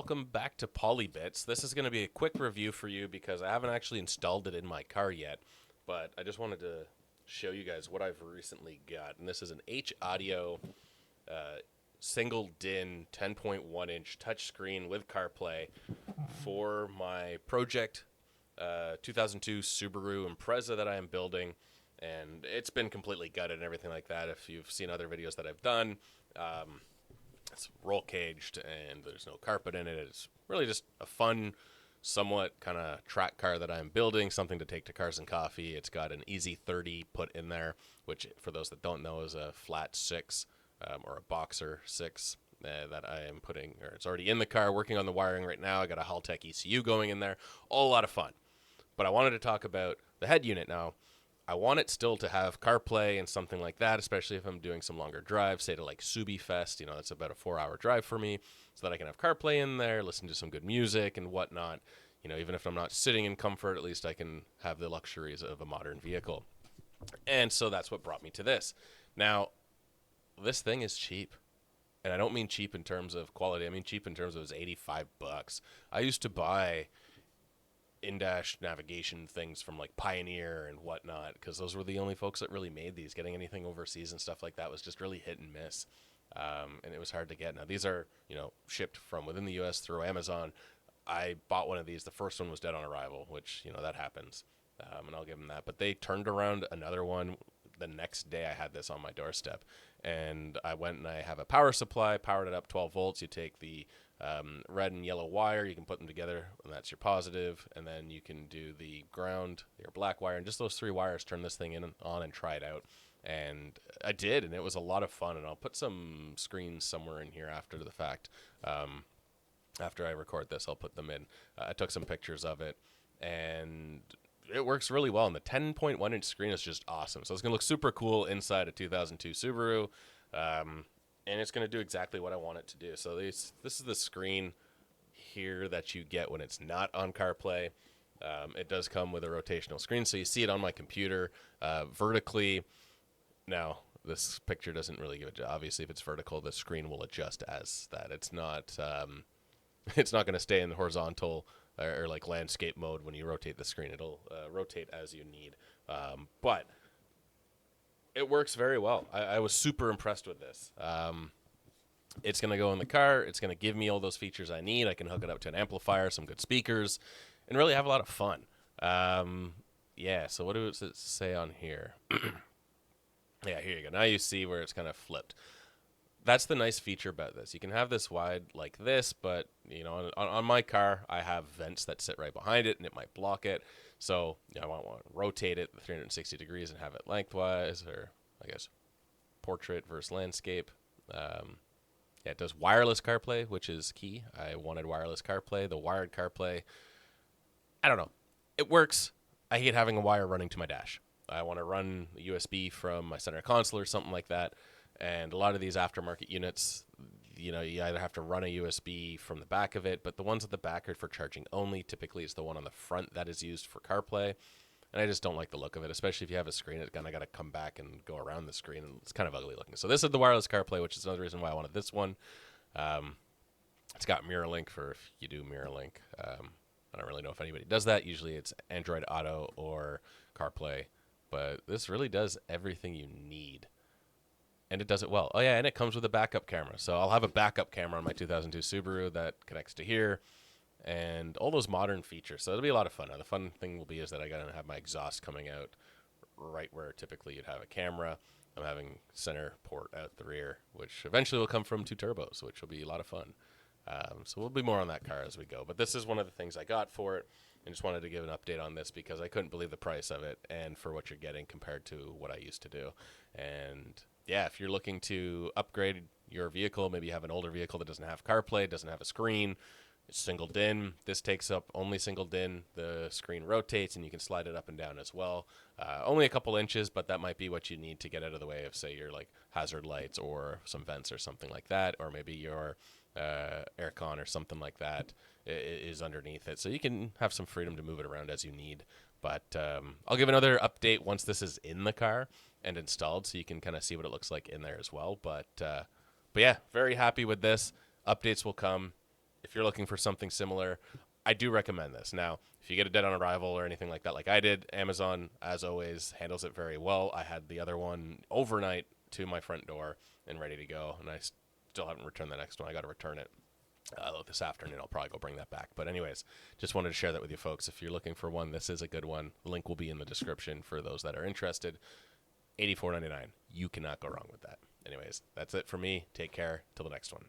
welcome back to PolyBitz. This is going to be a quick review for you because I haven't actually installed it in my car yet, but I just wanted to show you guys what I've recently got. And this is an HAudio single DIN 10.1 inch touchscreen with CarPlay for my project 2002 Subaru Impreza that I am building. And it's been completely gutted and everything like that. If you've seen other videos that I've done, it's roll caged and there's no carpet in it. It's really just a fun, somewhat kind of track car that I'm building, something to take to Cars and Coffee. It's got an Easy 30 put in there, which for those that don't know is a flat 6 or a boxer 6 that I am putting, or it's already in the car, working on the wiring right now. I got a Haltech ECU going in there. All a lot of fun. But I wanted to talk about the head unit now. I want it still to have CarPlay and something like that, especially if I'm doing some longer drives, say to like Subi Fest. You know, that's about a 4-hour drive for me, so that I can have CarPlay in there, listen to some good music and whatnot. You know, even if I'm not sitting in comfort, at least I can have the luxuries of a modern vehicle. And so that's what brought me to this. Now, this thing is cheap. And I don't mean cheap in terms of quality. I mean cheap in terms of it's $85. I used to buy in-dash navigation things from like Pioneer and whatnot, because those were the only folks that really made these. Getting anything overseas and stuff like that was just really hit and miss, and it was hard to get. Now these are, you know, shipped from within the US through Amazon. I bought one of these. The first one was dead on arrival, which, you know, that happens, and I'll give them that. But they turned around another one the next day. I had this on my doorstep, and I went and I have a power supply, powered it up 12 volts. You take the red and yellow wire, you can put them together, and that's your positive, and then you can do the ground, your black wire, and just those 3 wires, turn this thing in and on and try it out. And I did, and it was a lot of fun. And I'll put some screens somewhere in here after the fact. After I record this, I'll put them in. I took some pictures of it, and it works really well. And the 10.1 inch screen is just awesome. So it's going to look super cool inside a 2002 Subaru. And it's going to do exactly what I want it to do. So this is the screen here that you get when it's not on CarPlay. It does come with a rotational screen, so you see it on my computer vertically. Now, this picture doesn't really give it. Obviously, if it's vertical, the screen will adjust as that. It's not going to stay in the horizontal or like landscape mode when you rotate the screen. It'll rotate as you need. But it works very well. I was super impressed with this. It's going to go in the car. It's going to give me all those features I need. I can hook it up to an amplifier, some good speakers, and really have a lot of fun. Yeah, so what does it say on here? Yeah, here you go. Now you see where it's kind of flipped. That's the nice feature about this. You can have this wide like this, but, you know, on my car, I have vents that sit right behind it, and it might block it. So, you know, I want to rotate it 360 degrees and have it lengthwise, or I guess portrait versus landscape. Yeah, it does wireless CarPlay, which is key. I wanted wireless CarPlay. The wired CarPlay, I don't know. It works. I hate having a wire running to my dash. I want to run a USB from my center console or something like that. And a lot of these aftermarket units, you know, you either have to run a USB from the back of it, but the ones at the back are for charging only. Typically, it's the one on the front that is used for CarPlay. And I just don't like the look of it, especially if you have a screen. It's kind of got to come back and go around the screen, and it's kind of ugly looking. So this is the wireless CarPlay, which is another reason why I wanted this one. It's got mirror link for if you do mirror link. I don't really know if anybody does that. Usually it's Android Auto or CarPlay. But this really does everything you need. And it does it well. Oh, yeah, and it comes with a backup camera. So I'll have a backup camera on my 2002 Subaru that connects to here. And all those modern features. So it'll be a lot of fun. Now, the fun thing will be is that I got to have my exhaust coming out right where typically you'd have a camera. I'm having center port out the rear, which eventually will come from 2 turbos, which will be a lot of fun. So we'll be more on that car as we go. But this is one of the things I got for it. And just wanted to give an update on this because I couldn't believe the price of it and for what you're getting compared to what I used to do. And yeah, if you're looking to upgrade your vehicle, maybe you have an older vehicle that doesn't have CarPlay, doesn't have a screen, it's single DIN. This takes up only single DIN. The screen rotates and you can slide it up and down as well. Only a couple inches, but that might be what you need to get out of the way of, say, your like hazard lights or some vents or something like that, or maybe your aircon or something like that is underneath it. So you can have some freedom to move it around as you need. But I'll give another update once this is in the car and installed, so you can kind of see what it looks like in there as well. But yeah, very happy with this. Updates will come. if you're looking for something similar, I do recommend this. Now, if you get a dead on arrival or anything like that, like I did, Amazon, as always, handles it very well. I had the other one overnight to my front door and ready to go, and I still haven't returned the next one. I got to return it this afternoon. I'll probably go bring that back. But anyways, just wanted to share that with you folks. If you're looking for one, this is a good one. The link will be in the description for those that are interested. $84.99. You cannot go wrong with that. Anyways, that's it for me. Take care. Till the next one.